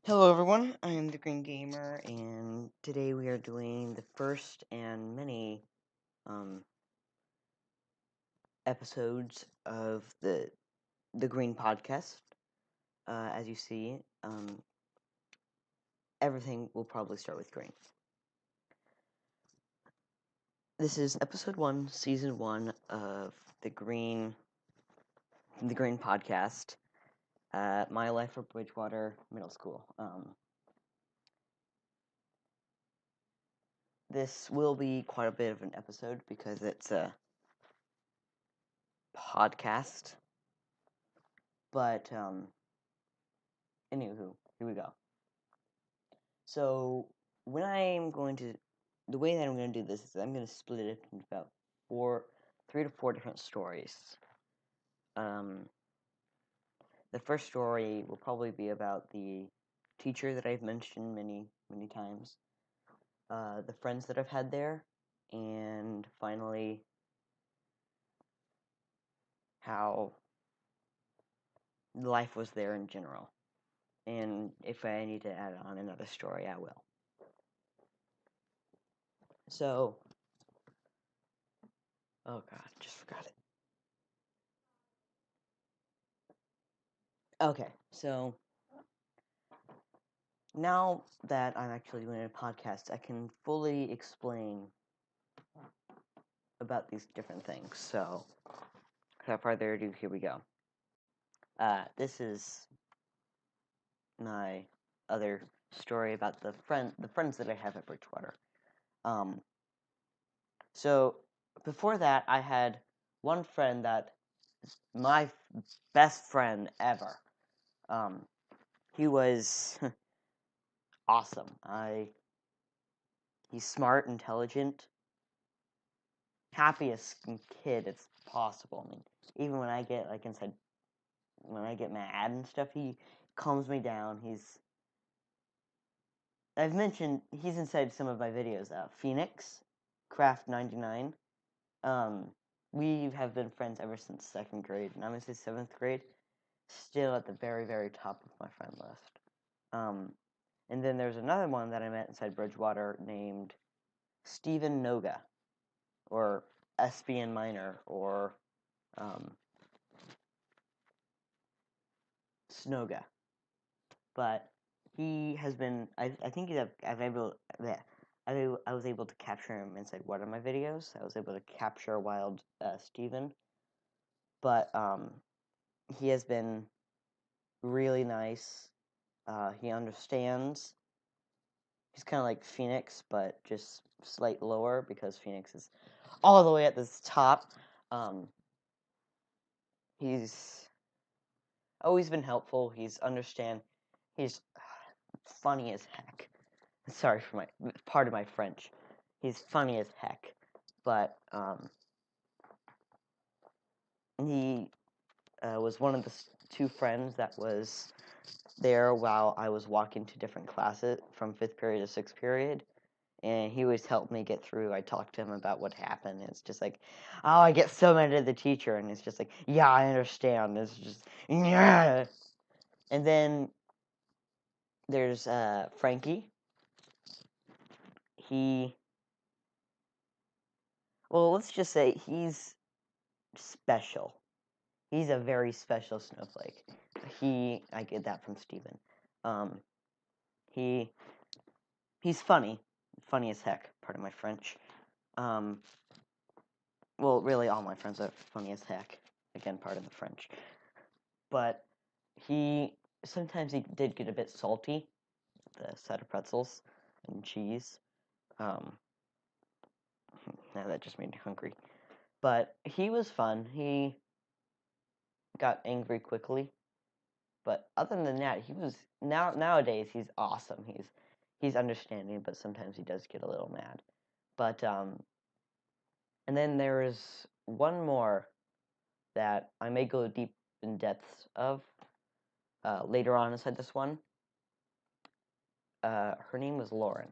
Hello everyone, I am the Green Gamer, and today we are doing the first and many episodes of the Green Podcast. As you see, everything will probably start with green. This is episode 1, season 1 of the Green Podcast. My life at Bridgewater Middle School. This will be quite a bit of an episode because it's a podcast. But anywho, here we go. So when I'm going to, the way that I'm going to do this is I'm going to split it into about 3 to 4 different stories. The first story will probably be about the teacher that I've mentioned many, many times, the friends that I've had there, and finally how life was there in general. And if I need to add on another story, I will. So, oh god, just forgot it. Okay, so now that I'm actually doing a podcast, I can fully explain about these different things. So, without further ado, here we go. This is my other story about the friends that I have at Bridgewater. So before that, I had one friend that is my best friend ever. He was awesome. He's smart, intelligent, happiest kid it's possible. I mean, even when I get when I get mad and stuff, he calms me down. I've mentioned he's inside some of my videos. Phoenix, Craft 99. We have been friends ever since 2nd grade, and I'm gonna say 7th grade. Still at the very, very top of my friend list. And then there's another one that I met inside Bridgewater named Steven Noga, or SBN Minor, or Snoga. But he has been, I think I was able to capture him inside one of my videos. I was able to capture Wild Steven. But he has been really nice. He understands. He's kind of like Phoenix, but just slight lower because Phoenix is all the way at the top. He's always been helpful. He's funny as heck. Sorry for my part of my French. He's funny as heck, but he was one of the two friends that was there while I was walking to different classes from 5th period to 6th period. And he always helped me get through. I talked to him about what happened. It's just like, oh, I get so mad at the teacher. And it's just like, yeah, I understand. It's just, yeah. And then there's Frankie. Well, let's just say he's special. He's a very special snowflake. I get that from Steven. He's funny. Funny as heck, pardon my French. Well, really, all my friends are funny as heck. Again, pardon the French. But sometimes he did get a bit salty. The set of pretzels and cheese. Now that just made me hungry. But he was fun. He got angry quickly. But other than that, nowadays he's awesome. He's understanding, but sometimes he does get a little mad. But and then there is one more that I may go deep in depths of later on inside this one. Her name was Lauren.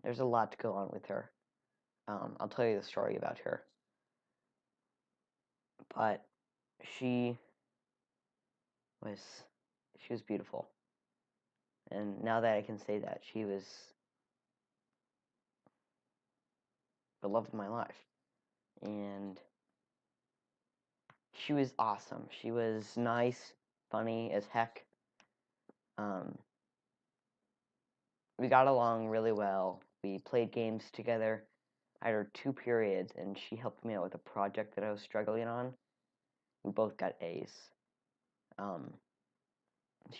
There's a lot to go on with her. I'll tell you the story about her. But she was She was beautiful. And now that I can say that, she was the love of my life. And she was awesome. She was nice, funny as heck. Um, we got along really well. We played games together. I had her 2 periods, and she helped me out with a project that I was struggling on. We both got A's.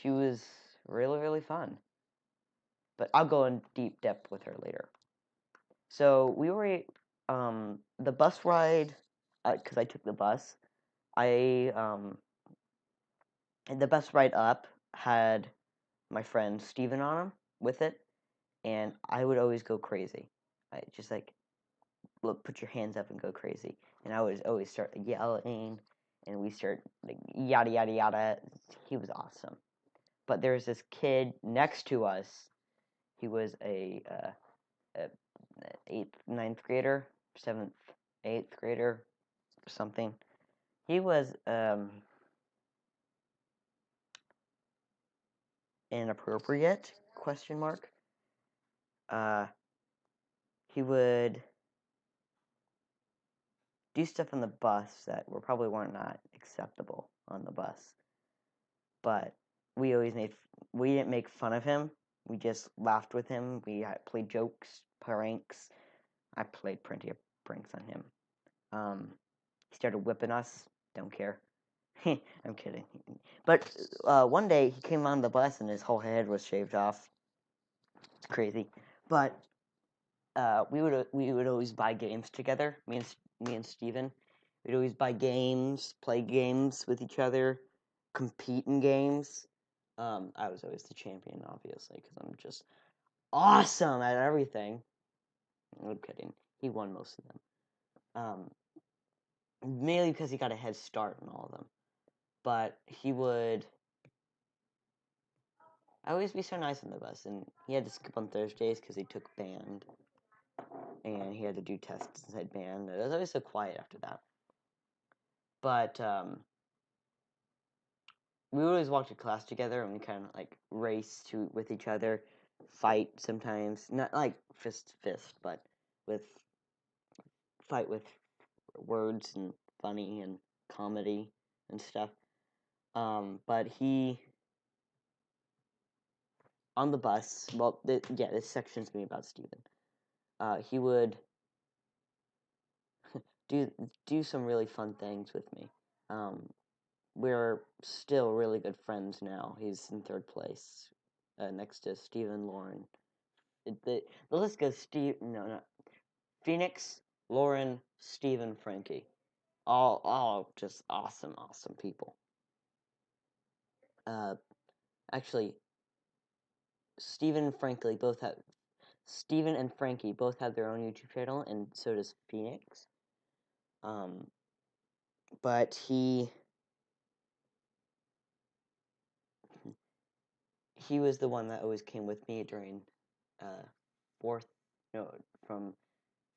She was really, really fun. But I'll go in deep depth with her later. So we were the bus ride, because I took the bus. The bus ride up had my friend Steven on him with it, and I would always go crazy. I just like, look, put your hands up and go crazy, and I would always start yelling, and we start like yada yada yada. He was awesome. But there was this kid next to us. He was a 8th, 9th grader, 7th, 8th grader, something. He was inappropriate, question mark. He would do stuff on the bus that probably weren't not acceptable on the bus. But we didn't make fun of him. We just laughed with him. We played jokes, pranks. I played plenty of pranks on him. He started whipping us. Don't care. I'm kidding. But one day he came on the bus and his whole head was shaved off. It's crazy. But we would always buy games together. Me and Steven. We'd always buy games, play games with each other, compete in games. I was always the champion, obviously, because I'm just awesome at everything. I'm kidding. He won most of them. Mainly because he got a head start on all of them. But he would always be so nice on the bus, and he had to skip on Thursdays because he took band, and he had to do tests inside band. It was always so quiet after that. But we would always walk to class together, and we kind of like race with each other, fight sometimes, not like fist to fist, but fight with words and funny and comedy and stuff. But he on the bus. Well, this section's gonna be about Steven. He would do some really fun things with me. We're still really good friends now. He's in 3rd place, next to Steven, Lauren. The list goes no, Phoenix, Lauren, Steven, Frankie. All just awesome people. Actually, Steven and Frankie both have their own YouTube channel, and so does Phoenix. But he was the one that always came with me during from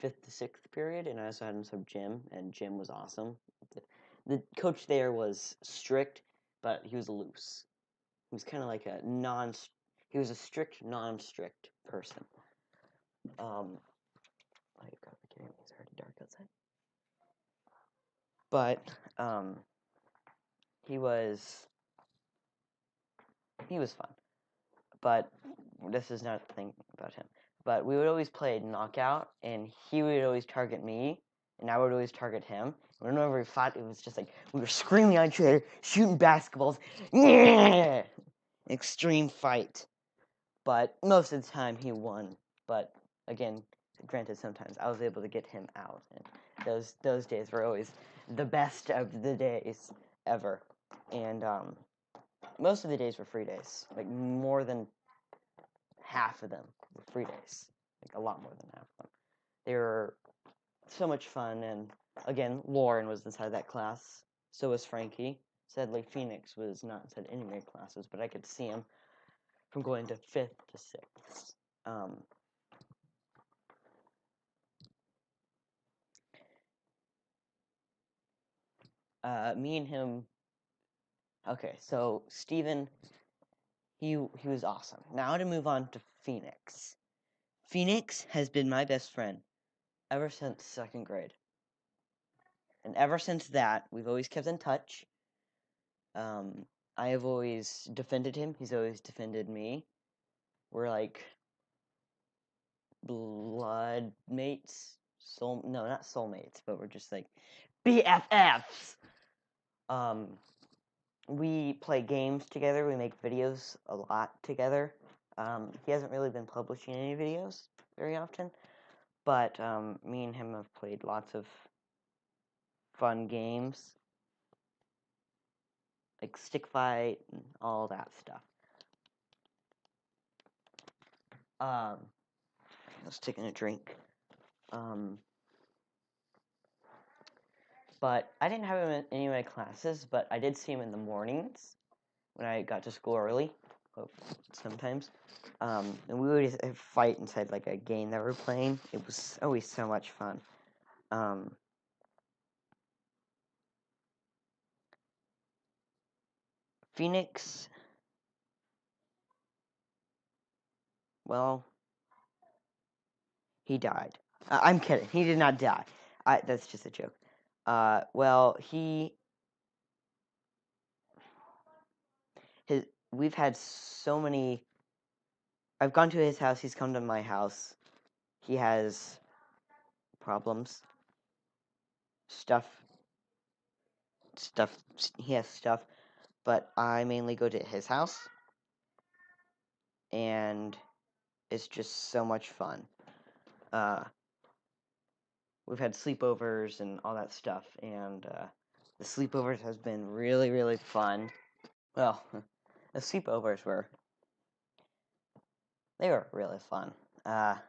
5th to 6th period, and I also had him sub gym, and gym was awesome. The coach there was strict, but he was loose. He was kind of like he was a strict, non-strict person. Oh God, it's already dark outside. But he was fun. But this is not a thing about him. But we would always play knockout, and he would always target me, and I would always target him. And whenever we fought, it was just like we were screaming at each other, shooting basketballs. Yeah! Extreme fight. But most of the time he won. But again, granted, sometimes I was able to get him out, and those days were always the best of the days ever. And most of the days were free days. Like more than half of them were free days. Like a lot more than half of them. They were so much fun, and again, Lauren was inside that class. So was Frankie. Sadly, Phoenix was not inside any of my classes, but I could see him from going to 5th to 6th. Me and him. Okay, so Steven He was awesome. Now to move on to Phoenix. Phoenix has been my best friend ever since 2nd grade. And ever since that, we've always kept in touch. I have always defended him. He's always defended me. We're like blood mates. No, not soulmates, but we're just like BFFs. We play games together. We make videos a lot together. He hasn't really been publishing any videos very often, but me and him have played lots of fun games, like Stick Fight and all that stuff. I was taking a drink. But I didn't have him in any of my classes, but I did see him in the mornings when I got to school early, sometimes. And we would fight inside like a game that we were playing. It was always so much fun. Phoenix, well, he died. I'm kidding. He did not die. That's just a joke. Well, we've had so many. I've gone to his house. He's come to my house. He has problems. Stuff. He has stuff, but I mainly go to his house, and it's just so much fun. We've had sleepovers and all that stuff, and the sleepovers has been really, really fun. Well, the sleepovers were really fun. Half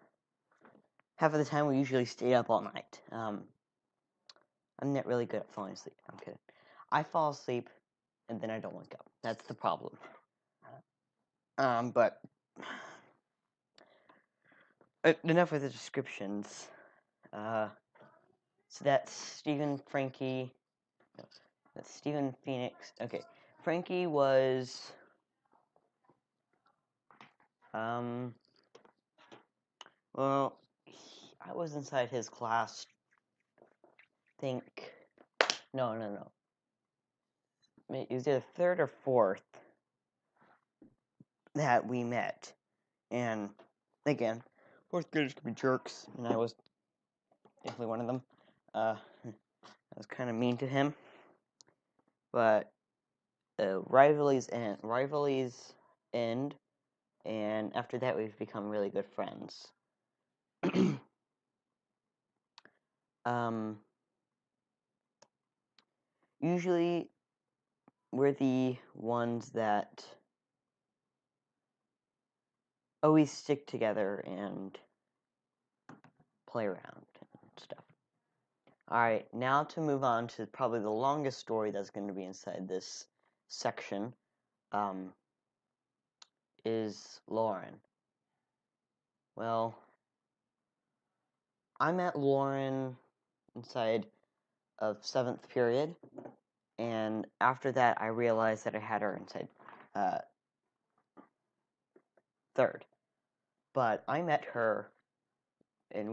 of the time we usually stayed up all night. I'm not really good at falling asleep. I'm kidding. I fall asleep and then I don't wake up. That's the problem. But enough with the descriptions. So that's Stephen Frankie. No, that's Stephen Phoenix. Okay, Frankie was well, I was inside his class. No. It was either 3rd or 4th that we met, and again, 4th graders could be jerks, and I was definitely one of them. I was kind of mean to him, but rivalries end, and after that we've become really good friends. Usually we're the ones that always stick together and play around and stuff. Alright, now to move on to probably the longest story that's going to be inside this section, is Lauren. Well, I met Lauren inside of 7th period, and after that I realized that I had her inside 3rd. But I met her, and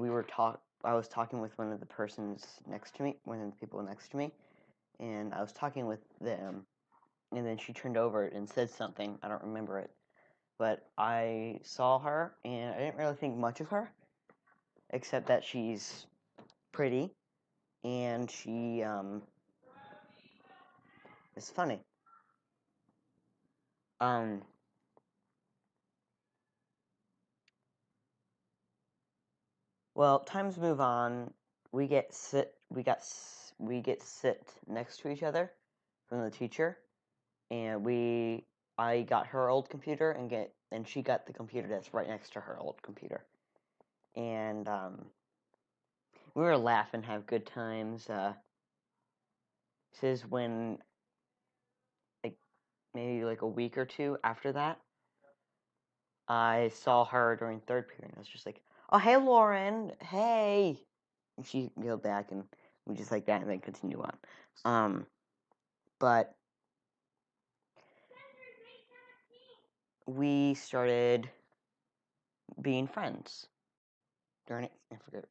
I was talking with one of the persons next to me, one of the people next to me, and I was talking with them, and then she turned over and said something. I don't remember it, but I saw her, and I didn't really think much of her, except that she's pretty, and she is funny. Well, times move on. We get sit next to each other from the teacher, and I got her old computer and she got the computer that's right next to her old computer, and we were laughing, have good times. This is when, like, maybe like a week or two after that, I saw her during 3rd period. I was just like, "Oh, hey, Lauren, hey," and she yelled back, and we just like that, and then continue on. But we started being friends. Darn it, I forget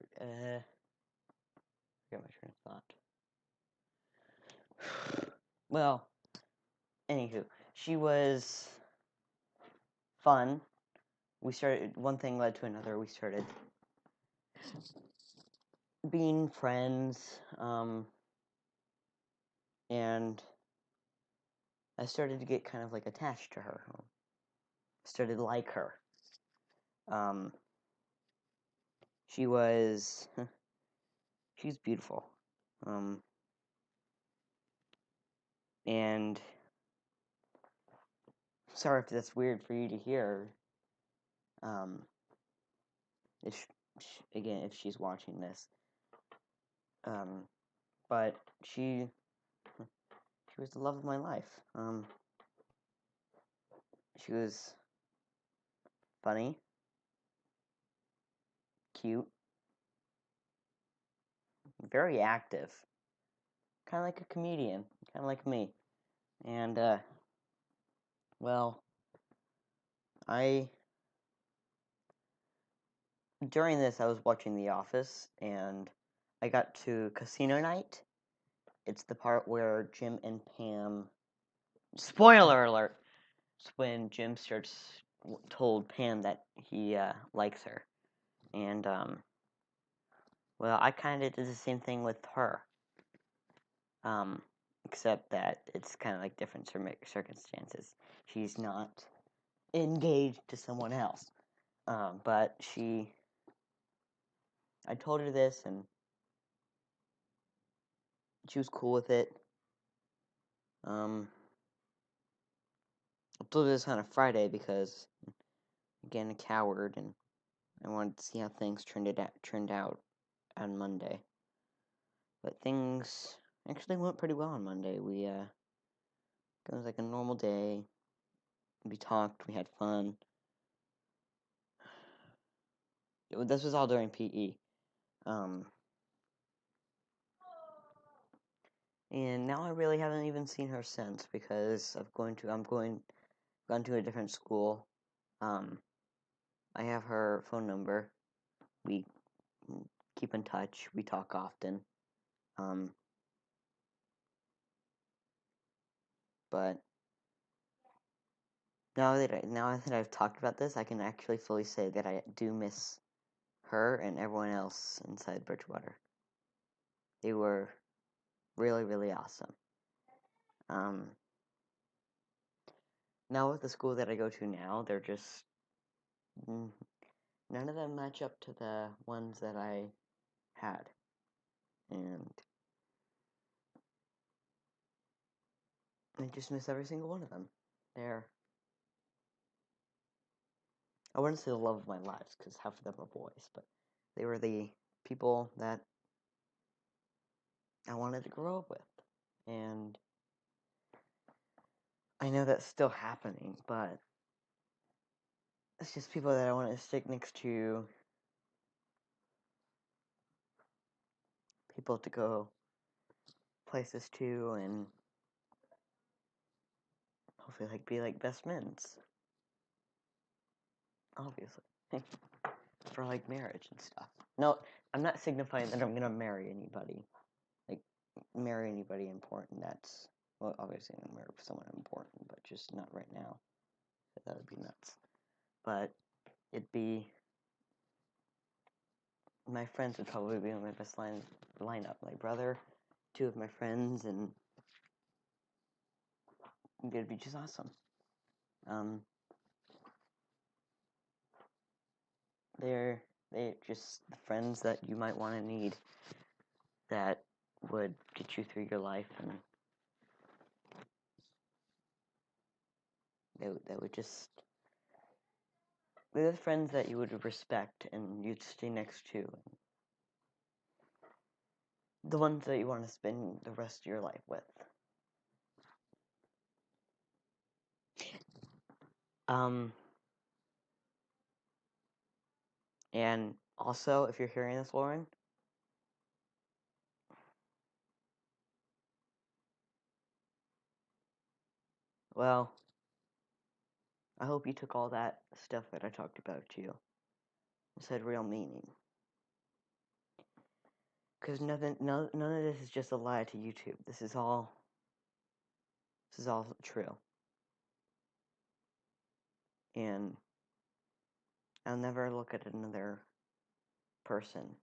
my train of thought. Well, anywho, she was fun. One thing led to another. We started being friends, and I started to get kind of like attached to her. Started to like her. She was she's beautiful. And sorry if that's weird for you to hear. If again, if she's watching this, but she was the love of my life. She was funny, cute, very active, kind of like a comedian, kind of like me. And well, during this I was watching The Office, and I got to Casino Night. It's the part where Jim and Pam. Spoiler alert! It's when Jim told Pam that he likes her, and well, I kind of did the same thing with her, except that it's kind of like different circumstances. She's not engaged to someone else, but I told her this, and she was cool with it. I told her this on a Friday because, again, a coward, and I wanted to see how things turned out on Monday. But things actually went pretty well on Monday. It was like a normal day. We talked, we had fun. This was all during PE. And now I really haven't even seen her since because gone to a different school. I have her phone number. We keep in touch. We talk often. But now that I've talked about this, I can actually fully say that I do miss her and everyone else inside Bridgewater. They were really, really awesome. Now with the school that I go to now, they're just none of them match up to the ones that I had, and I just miss every single one of them. I wouldn't say the love of my life, because half of them are boys, but they were the people that I wanted to grow up with. And I know that's still happening, but it's just people that I want to stick next to, people to go places to, and hopefully be like best friends. Obviously. For like marriage and stuff. No, I'm not signifying that I'm gonna marry anybody. Like, marry anybody important. Well, obviously I'm gonna marry someone important, but just not right now. That would be nuts. But it'd be my friends would probably be on my best lineup. My brother, two of my friends, and it'd be just awesome. They're just the friends that you might want to need that would get you through your life, and that would just they're the friends that you would respect and you'd stay next to. The ones that you want to spend the rest of your life with. And also, if you're hearing this, Lauren, well, I hope you took all that stuff that I talked about to you. It had real meaning. Because none of this is just a lie to YouTube. This is all true. And I'll never look at another person.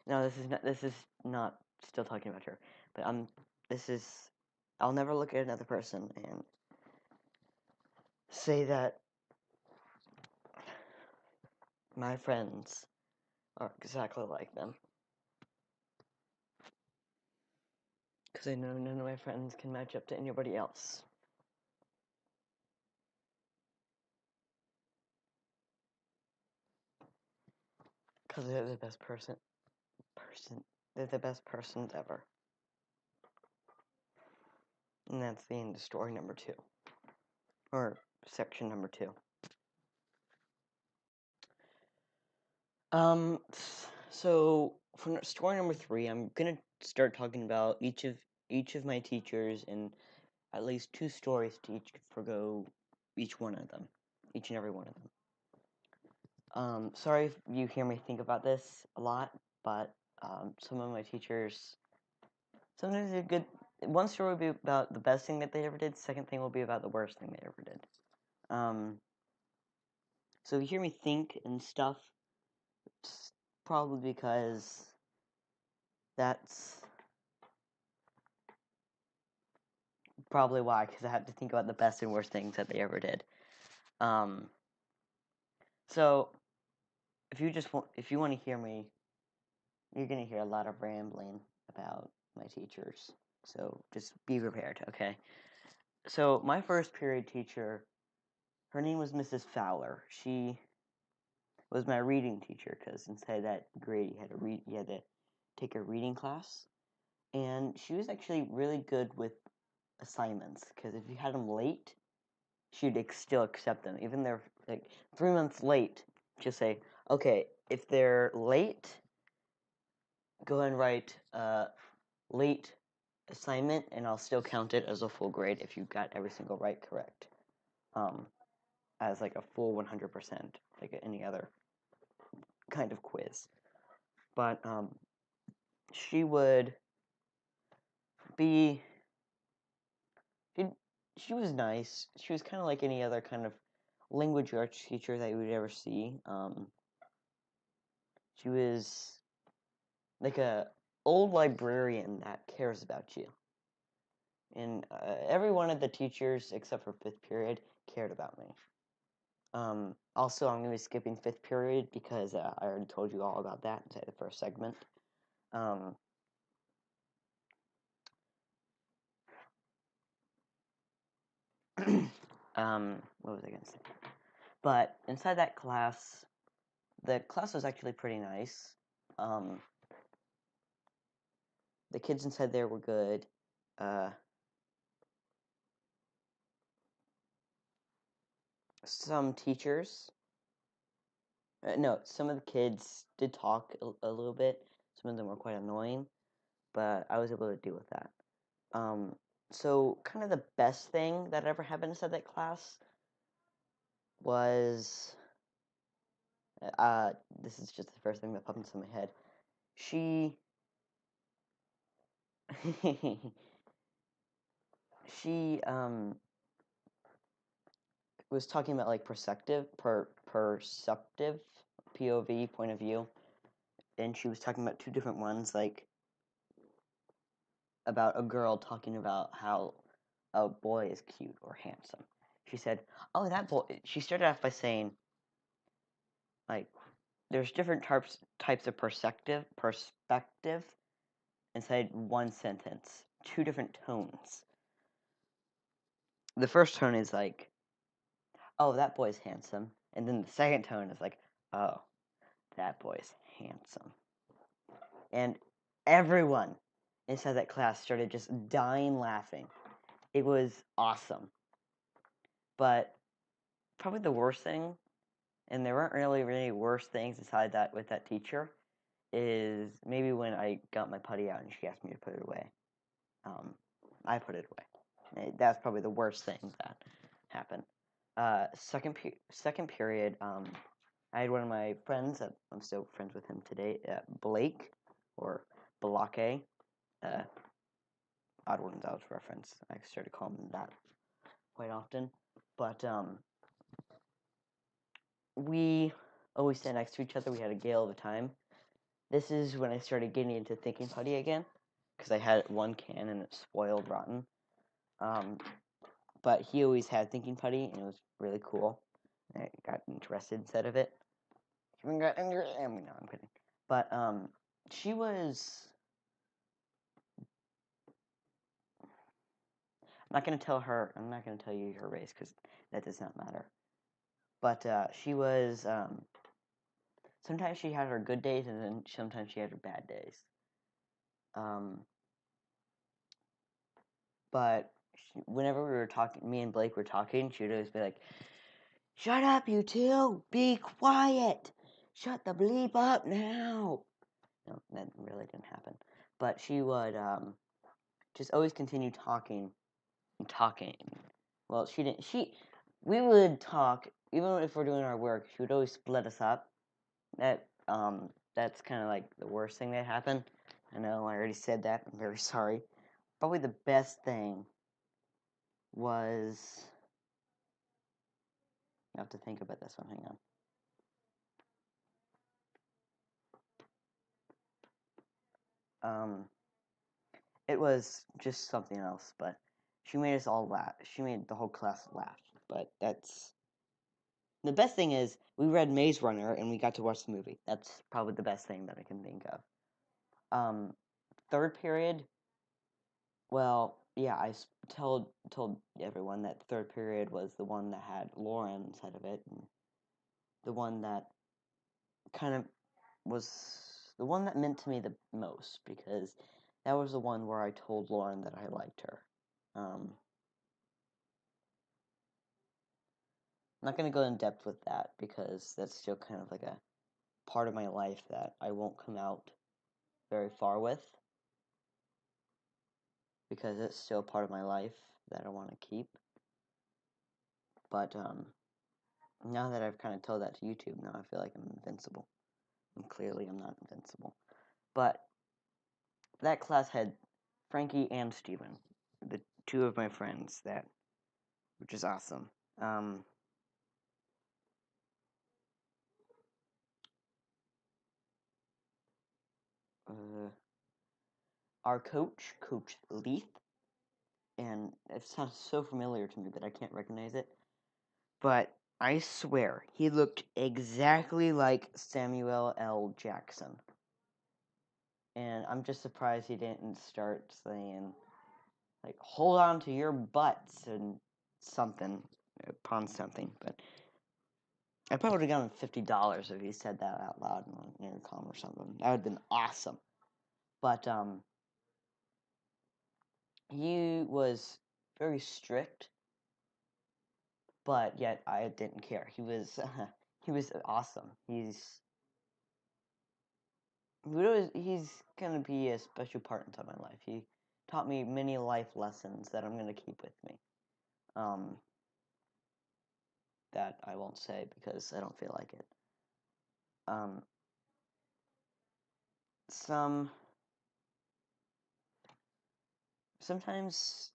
No, this is not still talking about her. But I'll never look at another person and say that my friends are exactly like them. Because I know none of my friends can match up to anybody else. Because they're the best they're the best persons ever. And that's the end of story number 2. Or section number 2. So for story number 3, I'm gonna start talking about each of my teachers and at least 2 stories to forgo each one of them, each and every one of them. Sorry if you hear me think about this a lot, but some of my teachers sometimes they're good. One story will be about the best thing that they ever did. Second thing will be about the worst thing they ever did. So if you hear me think and stuff, it's probably because that's probably why, because I have to think about the best and worst things that they ever did. So if you want to hear me, you're gonna hear a lot of rambling about my teachers. So just be prepared, okay? So my first period teacher, her name was Mrs. Fowler. She was my reading teacher because inside that grade you had to take a reading class, and she was actually really good with assignments because if you had them late, she'd still accept them, even they're like 3 months late. She'll say, "Okay, if they're late, go and write late assignment, and I'll still count it as a full grade if you got every single right correct." As like a full 100%, like any other kind of quiz. But she would be she was nice. She was kind of like any other kind of language arts teacher that you would ever see. She was like a old librarian that cares about you. And every one of the teachers, except for 5th period, cared about me. Also, I'm going to be skipping 5th period because I already told you all about that inside the first segment. What was I going to say? But inside that class, the class was actually pretty nice. The kids inside there were good. Some teachers, no, some of the kids did talk a little bit. Some of them were quite annoying, but I was able to deal with that. So kind of the best thing that ever happened inside that class was, this is just the first thing that popped into my head. She she was talking about like perceptive POV, point of view, and she was talking about 2 different ones, like about a girl talking about how a boy is cute or handsome. She said, "Oh, that boy." She started off by saying, like, there's different types of perspective inside one sentence, 2 different tones. The first tone is like, "Oh, that boy's handsome," and then the second tone is like, "Oh, that boy's handsome." And everyone inside that class started just dying laughing. It was awesome. But probably the worst thing, and there weren't really worse things aside that with that teacher, is maybe when I got my putty out and she asked me to put it away. I put it away. That's probably the worst thing that happened. second period, I had one of my friends, I'm still friends with him today, Blake, or Blake, odd ones out of reference. I started calling him that quite often. But we always sat next to each other. We had a gale of a time. This is when I started getting into Thinking Putty again, because I had one can and it spoiled rotten. But he always had Thinking Putty, and it was really cool. I got interested instead of it. No, I'm kidding. But she was. I'm not gonna tell her. I'm not gonna tell you her race because that does not matter. But she was. Sometimes she had her good days, and then sometimes she had her bad days. But whenever we were talking, me and Blake were talking, she would always be like, "Shut up, you two! Be quiet! Shut the bleep up now!" No, that really didn't happen. But she would just always continue talking and talking. Well, she didn't. We would talk even if we're doing our work. She would always split us up. That's kind of like the worst thing that happened. I know I already said that. I'm very sorry. Probably the best thing was. I have to think about this one. Hang on. It was just something else, but she made us all laugh. She made the whole class laugh. But that's the best thing is we read Maze Runner and we got to watch the movie. That's probably the best thing that I can think of. Third period. Well, yeah, I told everyone that third period was the one that had Lauren inside of it, and the one that kind of was the one that meant to me the most because that was the one where I told Lauren that I liked her. I'm not going to go in depth with that because that's still kind of like a part of my life that I won't come out very far with because it's still part of my life that I want to keep. But now that I've kind of told that to YouTube, now I feel like I'm invincible. And clearly I'm not invincible. But that class had Frankie and Steven, the two of my friends, which is awesome. Our coach, Coach Leith, and it sounds so familiar to me that I can't recognize it, but I swear he looked exactly like Samuel L. Jackson. And I'm just surprised he didn't start saying, like, hold on to your butts and something upon something. But I probably would have gotten $50 if he said that out loud in an intercom or something. That would have been awesome. But he was very strict, but yet I didn't care. He was awesome. He's gonna be a special part into my life. He taught me many life lessons that I'm gonna keep with me. That I won't say because I don't feel like it. Sometimes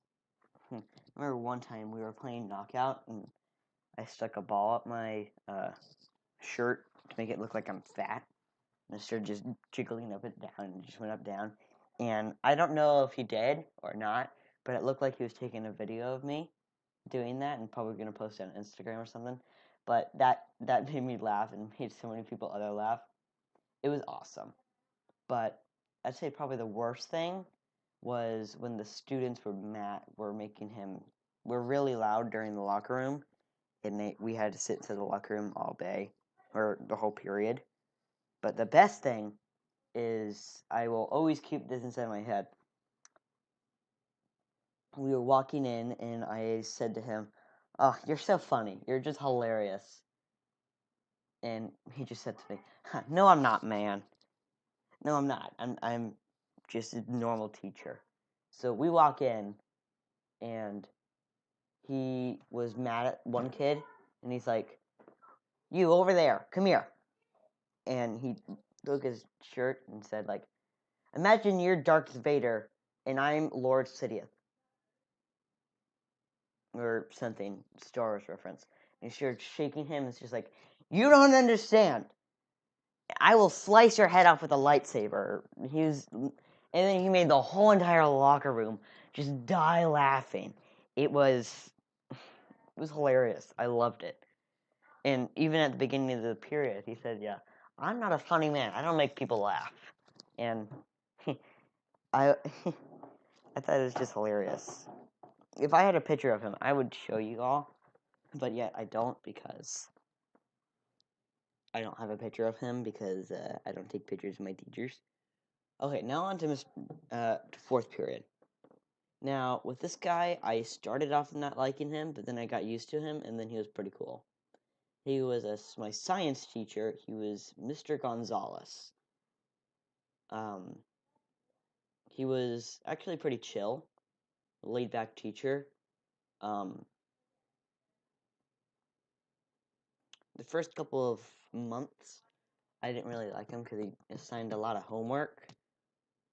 I remember one time we were playing knockout and I stuck a ball up my shirt to make it look like I'm fat. And I started just jiggling up and down and just went up down. And I don't know if he did or not, but it looked like he was taking a video of me doing that and probably gonna post it on Instagram or something. But that made me laugh and made so many people other laugh. It was awesome. But I'd say probably the worst thing was when the students were making him were really loud during the locker room, and we had to sit into the locker room all day or the whole period. But the best thing is I will always keep this inside my head. We were walking in, and I said to him, "Oh, you're so funny. You're just hilarious." And he just said to me, "No, I'm not, man. No, I'm not. I'm just a normal teacher." So we walk in, and he was mad at one kid and he's like, "You over there, come here." And he took his shirt and said, like, "Imagine you're Darth Vader and I'm Lord Sidious." Or something, Star Wars reference. And he started shaking him. It's just like, "You don't understand. I will slice your head off with a lightsaber." And then he made the whole entire locker room just die laughing. It was hilarious. I loved it. And even at the beginning of the period, he said, "Yeah, I'm not a funny man. I don't make people laugh." And I, I thought it was just hilarious. If I had a picture of him, I would show you all, but yet I don't because I don't have a picture of him because I don't take pictures of my teachers. Okay, now on to fourth period. Now, with this guy, I started off not liking him, but then I got used to him, and then he was pretty cool. He was my science teacher. He was Mr. Gonzalez. He was actually pretty chill, laid-back teacher. The first couple of months, I didn't really like him because he assigned a lot of homework,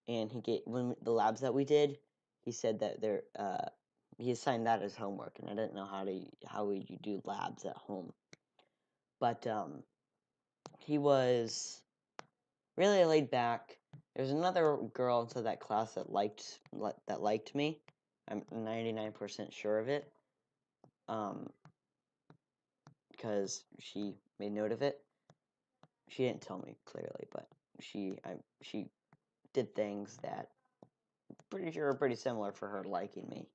and when the labs that we did, he said that he assigned that as homework, and I didn't know how would you do labs at home. But he was really laid back. There's another girl inside that class that liked me. I'm 99% sure of it. Because she made note of it. She didn't tell me clearly, but she did things that pretty sure are pretty similar for her liking me.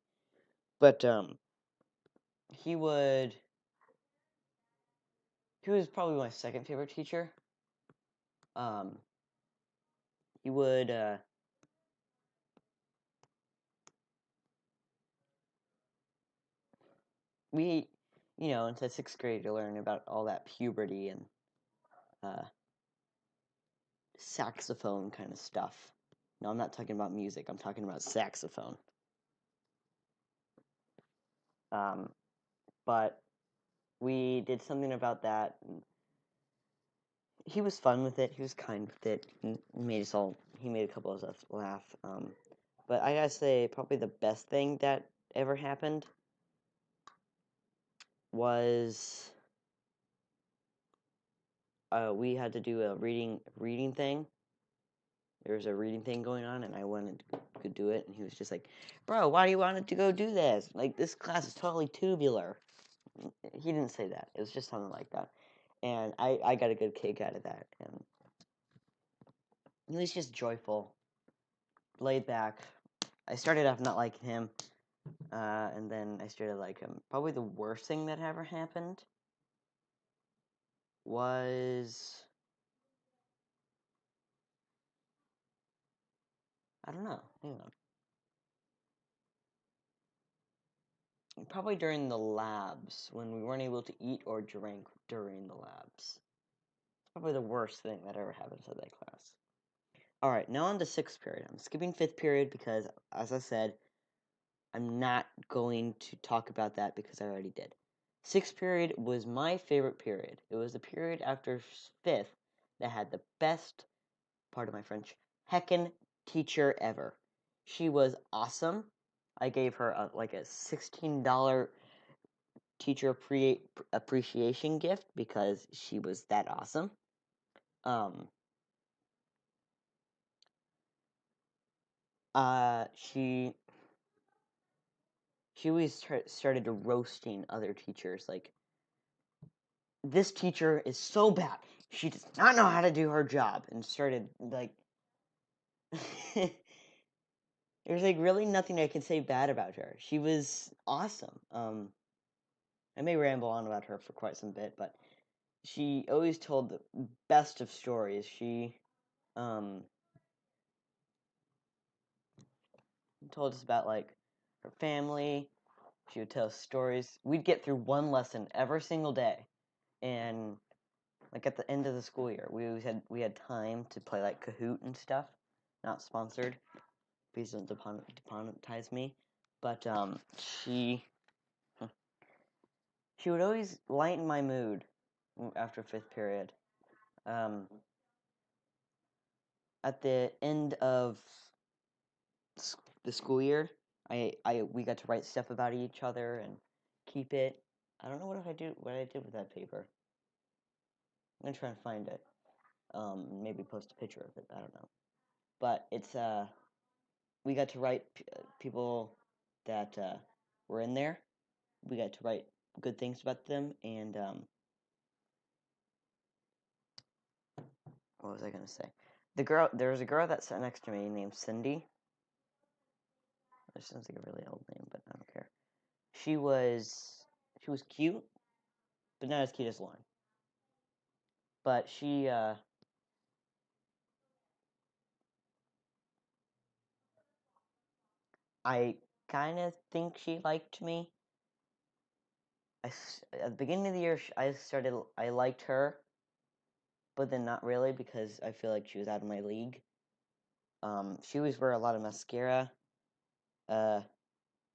But he was probably my second favorite teacher. He would we into sixth grade you learn about all that puberty and saxophone kind of stuff. No, I'm not talking about music. I'm talking about saxophone. But we did something about that. He was fun with it. He was kind with it. He made a couple of us laugh. But I gotta say, probably the best thing that ever happened was we had to do a reading thing. There was a reading thing going on, and I wanted to do it, and he was just like, "Bro, why do you want to go do this? Like, this class is totally tubular." He didn't say that. It was just something like that. And I got a good kick out of that. And he was just joyful, laid back. I started off not liking him, and then I started liking him. Probably the worst thing that ever happened was... I don't know. Hang on. Probably during the labs, when we weren't able to eat or drink during the labs. Probably the worst thing that ever happened to that class. Alright, now on to sixth period. I'm skipping fifth period because, as I said, I'm not going to talk about that because I already did. Sixth period was my favorite period. It was the period after fifth that had the best, pardon my French, heckin' teacher ever. She was awesome. I gave her a $16 teacher appreciation gift because she was that awesome. She always started roasting other teachers. Like, this teacher is so bad. She does not know how to do her job. And started, like... There's, like, really nothing I can say bad about her. She was awesome. I may ramble on about her for quite some bit, but she always told the best of stories. She, told us about, like, her family. She would tell us stories. We'd get through one lesson every single day. And, like, at the end of the school year, we had time to play, like, Kahoot and stuff. Not sponsored. Please don't demonetize me. But, She would always lighten my mood after 5th period. At the end of the school year, we got to write stuff about each other and keep it. I don't know what I did with that paper. I'm gonna try and find it. Maybe post a picture of it. I don't know. But it's we got to write people that were in there. We got to write good things about them, and what was I gonna say? There was a girl that sat next to me named Cindy. This sounds like a really old name, but I don't care. She was cute, but not as cute as Lauren. But she I kind of think she liked me. At the beginning of the year, I liked her, but then not really because I feel like she was out of my league. She always wore a lot of mascara.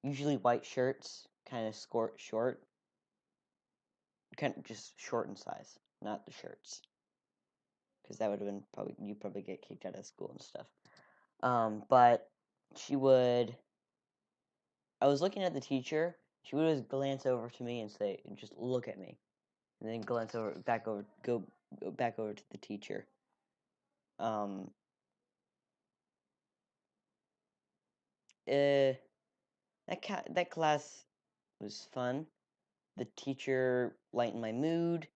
Usually white shirts, kind of short, kind of just short in size, not the shirts, because that would have been you probably get kicked out of school and stuff. But she would. I was looking at the teacher. She would always glance over to me and say, "Just look at me," and then glance go back over to the teacher. That class was fun. The teacher lightened my mood.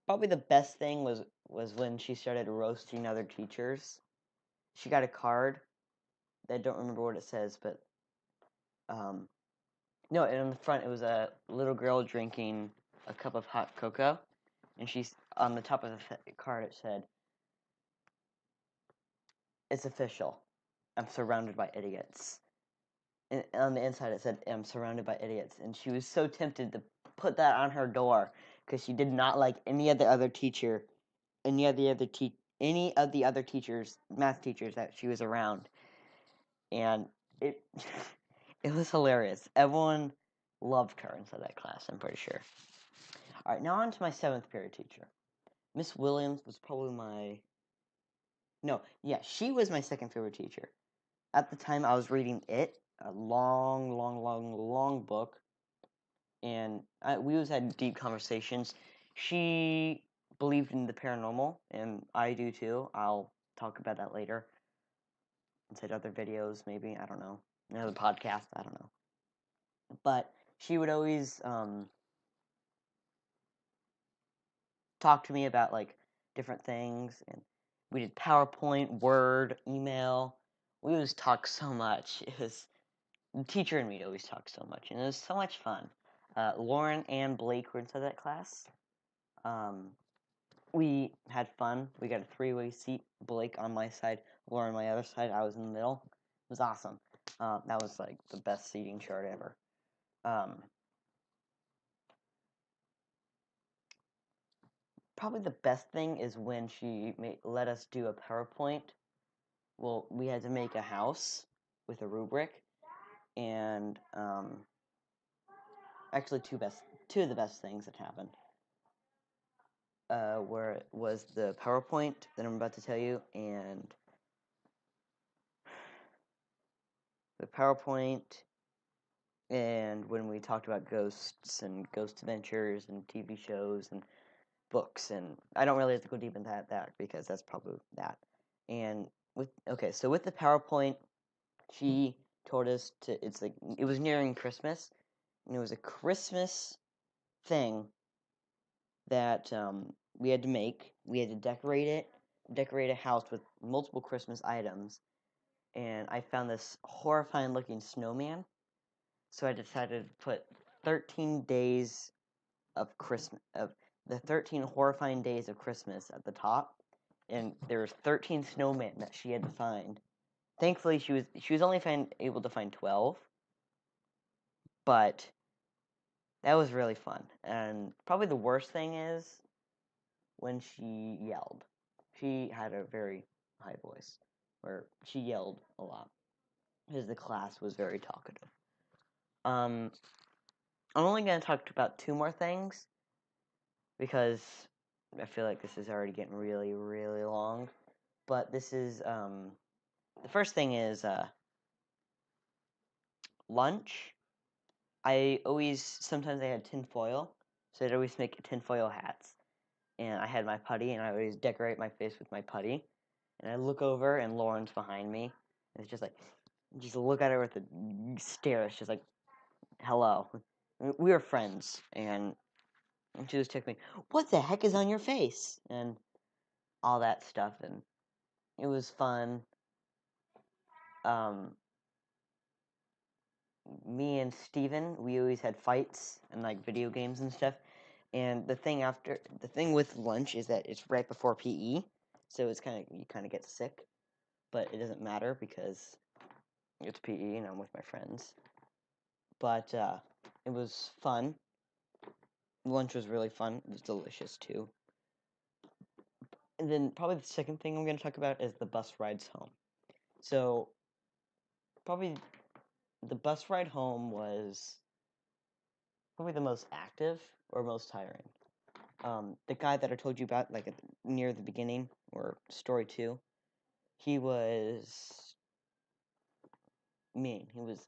Probably the best thing was when she started roasting other teachers. She got a card. I don't remember what it says, but no, and on the front it was a little girl drinking a cup of hot cocoa, and she's on the top of the card. It said, "It's official. I'm surrounded by idiots." And on the inside it said, "I'm surrounded by idiots," and she was so tempted to put that on her door because she did not like any of the other teacher, any of the other teachers, math teachers that she was around, and it it was hilarious. Everyone loved her inside that class, I'm pretty sure. All right, now on to my 7th period teacher. Miss Williams was probably she was my second favorite teacher. At the time, I was reading It, a long book, and we always had deep conversations. She believed in the paranormal, and I do too. I'll talk about that later. Inside other videos, maybe. I don't know. Another podcast. I don't know. But she would always talk to me about like different things, and we did PowerPoint, Word, email. We always talked so much. It was the teacher and me always talked so much, and it was so much fun. Lauren and Blake were inside that class. We had fun. We got a 3-way seat. Blake on my side, Lauren on my other side. I was in the middle. It was awesome. That was like the best seating chart ever. Probably the best thing is when she let us do a PowerPoint. Well, we had to make a house with a rubric, and actually two of the best things that happened. Where it was the PowerPoint that I'm about to tell you, and the PowerPoint, and when we talked about ghosts and ghost adventures and TV shows and books, and I don't really have to go deep into that because that's probably that. And so with the PowerPoint, she told us it was nearing Christmas, and it was a Christmas thing that we had to make. We had to decorate a house with multiple Christmas items, and I found this horrifying looking snowman. So I decided to put 13 days of Christmas of the 13 horrifying days of Christmas at the top, and there were 13 snowmen that she had to find. Thankfully, she was only able to find 12, but that was really fun. And probably the worst thing is when she yelled. She had a very high voice, where she yelled a lot because the class was very talkative. I'm only going to talk about 2 more things because I feel like this is already getting really, really long. But this is, the first thing is lunch. Sometimes I had tinfoil, so I'd always make tinfoil hats. And I had my putty, and I always decorate my face with my putty. And I look over, and Lauren's behind me. And it's just like, just look at her with a stare. It's just like, hello. We were friends, and she just took me, what the heck is on your face? And all that stuff, and it was fun. Me and Steven, we always had fights and like video games and stuff. And the thing with lunch is that it's right before PE, so you kind of get sick, but it doesn't matter because it's PE and I'm with my friends. But it was fun. Lunch was really fun. It was delicious too. And then probably the second thing I'm going to talk about is the bus rides home. So probably the bus ride home was probably the most active or most tiring. The guy that I told you about, like near the beginning or story 2, he was mean. He was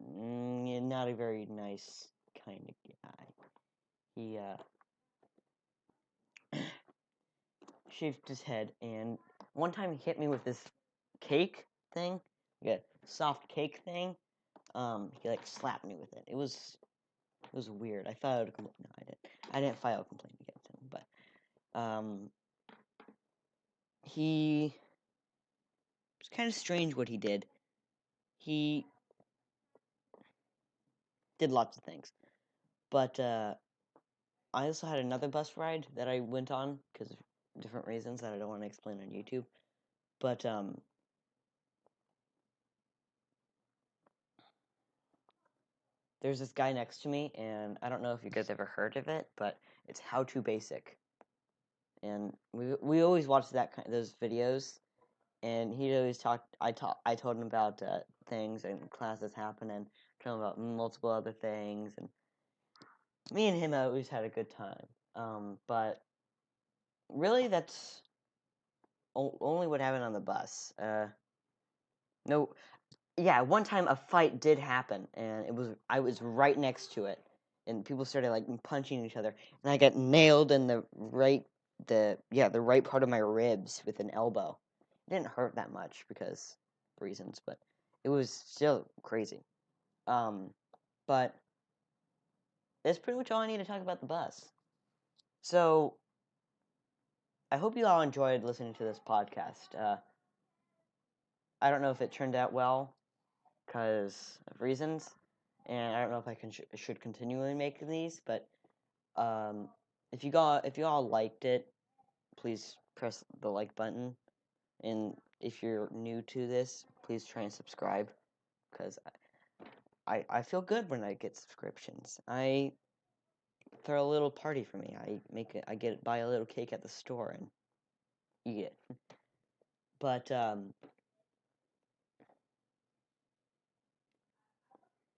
not a very nice kind of guy. He shaved his head, and one time he hit me with this cake thing, like a soft cake thing. He like slapped me with it. It was weird. I filed a complaint. No, I didn't. I didn't file a complaint against him, but he it's kind of strange what he did. He did lots of things, but I also had another bus ride that I went on because of different reasons that I don't want to explain on YouTube. But there's this guy next to me, and I don't know if you guys ever heard of it, but it's How to Basic, and we always watch those videos, and he always talked. I told him about things and classes happening, told him about multiple other things, and me and him always had a good time. But really, that's only what happened on the bus. No, yeah, one time a fight did happen, and I was right next to it, and people started like punching each other, and I got nailed in the right part of my ribs with an elbow. It didn't hurt that much because reasons, but it was still crazy. But that's pretty much all I need to talk about the bus. So I hope you all enjoyed listening to this podcast. I don't know if it turned out well because of reasons, and I don't know if I should continually make these. But if you all liked it, please press the like button, and if you're new to this, please try and subscribe because I feel good when I get subscriptions. I throw a little party for me. I buy a little cake at the store and eat it. But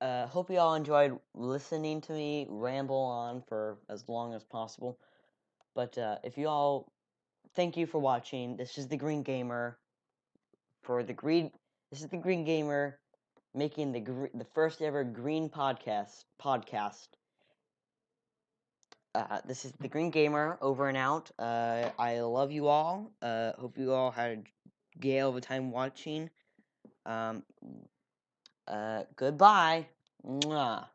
hope you all enjoyed listening to me ramble on for as long as possible. But thank you for watching. This is the Green Gamer This is the Green Gamer making the first ever green podcast. This is the Green Gamer over and out. I love you all. Hope you all had a gale of a time watching. Goodbye. Mwah.